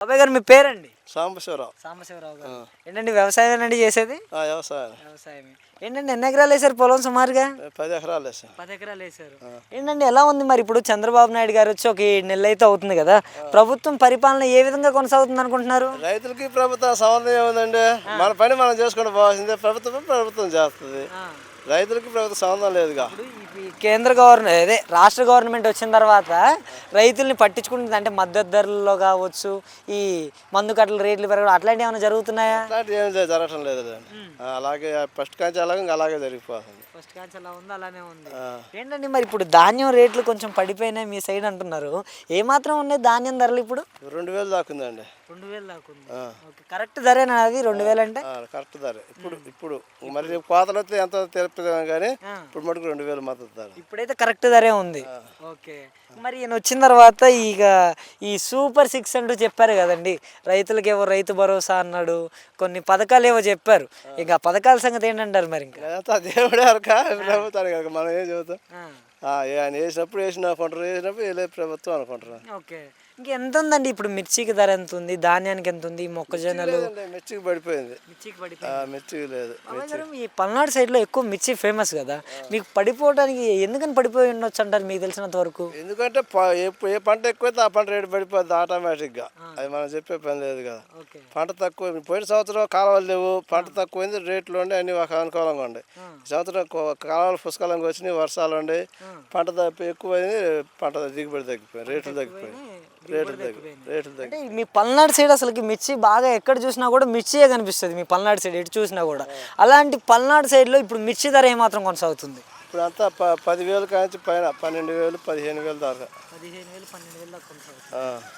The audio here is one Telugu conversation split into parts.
బాబాయ్ గారు మీ పేరండి? సాంబశివరావు. సాంబశివరావు గారు. ఏంటండి వ్యవసాయం అండి చేసేది? వ్యవసాయం. వ్యవసాయమే. ఏంటండి ఎన్ని ఎకరాలు వేసారు పొలం సుమారుగా? 10 ఎకరాలు వేసాం. 10 ఎకరాలు వేసారు. ఏంటండి ఎలా ఉంది మరి ఇప్పుడు చంద్రబాబు నాయుడు గారు వచ్చి ఒక 7 నెలలు అయితే అవుతుంది కదా, ప్రభుత్వం పరిపాలన ఏ విధంగా కొనసాగుతుంది అనుకుంటున్నారు? రైతులకి ప్రభుత్వం సంబంధం ఏముందండి, మన పని మనం చేసుకుంటూ పోవాల్సిందే. ప్రభుత్వం చేస్తుంది, రైతులకి ప్రభుత్వం సంబంధం లేదుగా. ఈ కేంద్ర గవర్నమెంట్ అదే రాష్ట్ర గవర్నమెంట్ వచ్చిన తర్వాత రైతుల్ని పట్టించుకుంటుంది అంటే మద్దతు ధరల్లో కావచ్చు, ఈ మందు కట్టల రేట్లు పెరగడం అట్లాంటివి ఏమైనా జరుగుతున్నాయా? అట్లాంటివి ఏం జరగటం లేదు. అలాగే ఫస్ట్ కాంచి అలాగే జరిగిపోతుంది. ఫస్ట్ కాంచి అలా ఉంది, అలానే ఉంది. ఏంటండి మరి ఇప్పుడు ధాన్యం రేట్లు కొంచెం పడిపోయినాయి మీ సైడ్ అంటున్నారు, ఏమాత్రం ఉన్నాయి ధాన్యం ధరలు ఇప్పుడు? 2000 దాకుందండి. 2000 దాకా ఉంది. కరెక్ట్ ధరేనా అది 2000 అంటే? కరెక్ట్ ధర. ఇప్పుడు మరి కోతలు వస్తే ఎంత తెలుపుతాం కానీ ఇప్పుడు మటుకు 2000 మద్దతు ధర. ఇప్పుడైతే కరెక్ట్ ధరే ఉంది. ఓకే. మరి ఈయన వచ్చిన తర్వాత ఈ సూపర్ 6 అంటూ చెప్పారు కదండి, రైతులకి ఏవో రైతు భరోసా అన్నాడు, కొన్ని పథకాలు ఏవో చెప్పారు. ఇంకా పథకాల సంగతి ఏంటంటారు మరి? ఇంకా దేవుడే ప్రభుత్వానికి కనుక మనం ఏం చెబుతాం. ఆయన వేసినప్పుడు వేసినప్పుడు వేసినప్పుడు ప్రభుత్వం అనుకుంటున్నాను. ఓకే. ఇంకెంత ఉందండి ఇప్పుడు? మిర్చికి ధర ఎంత ఉంది, ధాన్యానికి ఎంత ఉంది, మొక్కజొన్నలు? మిర్చికి పడిపోయింది. మిర్చికి లేదు. ఈ పల్నాడు సైడ్ లో ఎక్కువ మిర్చి ఫేమస్ కదా, మీకు పడిపోవడానికి ఎందుకని పడిపోయి ఉండొచ్చు అంటారు మీకు తెలిసినంత వరకు? ఎందుకంటే ఏ పంట ఎక్కువైతే ఆ పంట రేటు పడిపోద్ది ఆటోమేటిక్ గా, అది మనం చెప్పే పని లేదు కదా. పంట తక్కువ, పోయిన సంవత్సరం కాలువలు లేవు, పంట తక్కువైంది, రేట్లు ఉండి అన్ని ఒక అనుకూలంగా ఉండే. ఈ సంవత్సరం కాలువలు పుష్కలంగా వచ్చినాయి, వర్షాలు ఉండి పంట ఎక్కువైంది, పంట దిగుబడి తగ్గిపోయింది, రేట్లు తగ్గిపోయింది. అంటే మీ పల్నాడు సైడ్ అసలు మిర్చి బాగా ఎక్కడ చూసినా కూడా మిర్చియే కనిపిస్తుంది, మీ పల్నాడు సైడ్ ఎటు చూసినా కూడా. అలాంటి పల్నాడు సైడ్లో ఇప్పుడు మిర్చి ధర ఏమాత్రం కొనసాగుతుంది? ఇప్పుడు అంతా 10,000 కాంచి పైన 12,000 15,000 దాకా. 15,000 12,000 దాకా కొనసాగుతుంది.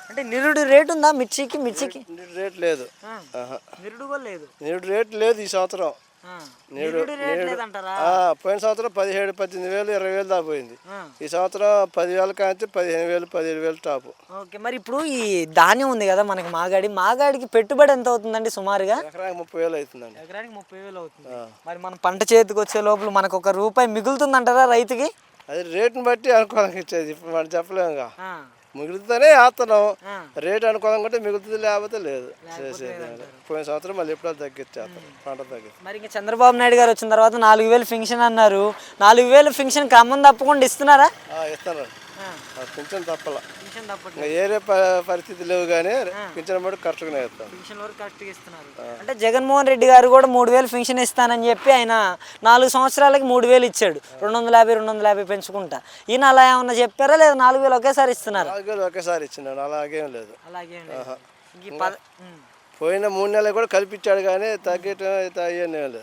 అంటే నిరుడు రేటు ఉందా మిర్చికి? రేట్ లేదు, నిరుడు కూడా లేదు. నిరుడు రేట్ లేదు ఈ సంవత్సరం. పోయిన సంవత్సరం 17,000 18,000 20,000 దాకా పోయింది. ఈ సంవత్సరం 10,000 కాంచి 15,000 17,000 టాప్. ఓకే. మరి ఇప్పుడు ఈ ధాన్యం ఉంది కదా మనకి, మాగాడికి పెట్టుబడి ఎంత అవుతుందండి సుమారుగా? ఎకరానికి 30,000 అవుతుందండి. ఎకరానికి 30,000 అవుతుంది. మరి మన పంట చేతికి వచ్చే లోపల మనకు ₹1 మిగులుతుంది అంటారా రైతుకి? అది రేటుని బట్టి అనుకూలంగా ఇచ్చేది, ఇప్పుడు మనం చెప్పలేముగా. మిగులుతూనే వేస్తున్నాం, రేటు అనుకూలంగా ఉంటే మిగులుతుంది, లేకపోతే లేదు. పోయిన సంవత్సరం మళ్ళీ ఎప్పుడో తగ్గించేస్తాం, పంట తగ్గింది. మరి ఇంకా చంద్రబాబు నాయుడు గారు వచ్చిన తర్వాత 4,000 పెన్షన్ అన్నారు, 4,000 పెన్షన్ క్రమం తప్పకుండా ఇస్తున్నారా? ఇస్తున్నారు, పింఛన్ తప్పల. ఏరే పరిస్థితి లేవు కానీ పింఛన్ మటు కరెక్ట్గానే ఇస్తాం. అంటే జగన్మోహన్ రెడ్డి గారు కూడా 3,000 పెన్షన్ ఇస్తానని చెప్పి ఆయన 4 సంవత్సరాలకి 3,000 ఇచ్చాడు, 250 పెంచుకుంటా. ఈయన అలా ఏమన్నా చెప్పారా లేదా 4,000 ఒకేసారి ఇస్తున్నారు? 4,000 ఒకేసారి ఇచ్చినాడు, అలాగేం లేదు. పోయిన 3 నెలలు కూడా కల్పించాడు కానీ తగ్గటం అయితే అయ్యేం లేదు.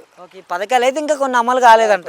పథకాలు అయితే ఇంకా కొన్ని అమలు కాలేదంట.